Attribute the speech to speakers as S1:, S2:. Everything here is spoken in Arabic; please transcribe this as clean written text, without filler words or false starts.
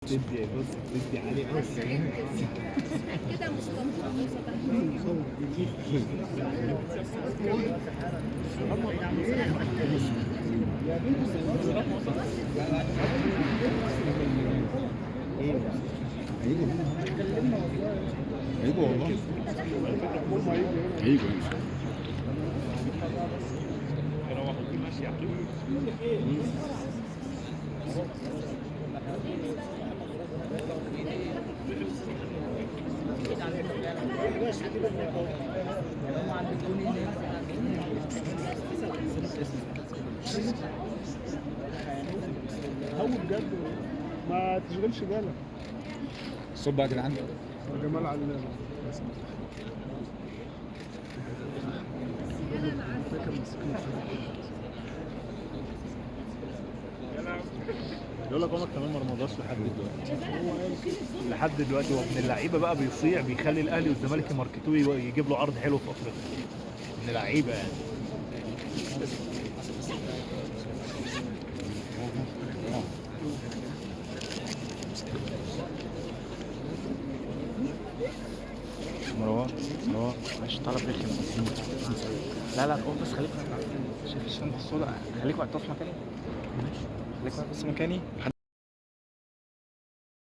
S1: تدي بص تدي عليه قوي
S2: كده مصطفى
S1: هيجوا والله هيجوا
S3: هو بجد ما تشغلش بالك.
S1: الصوت بقى يا جدعان.
S3: جمال علام
S4: يقول لك عمر كمان ما رمضاش لحد دلوقتي هو من اللعيبه بقى بيصيع بيخلي الاهلي والزمالك يماركتوه يجيب له عرض حلو في افريقيا من اللعيبه يعني.
S1: مروان ماشي طلب رخم. لا قول بس خليك شايف الشنطة السوداء. خليك واقف في مكاني. خليك واقف بس مكاني.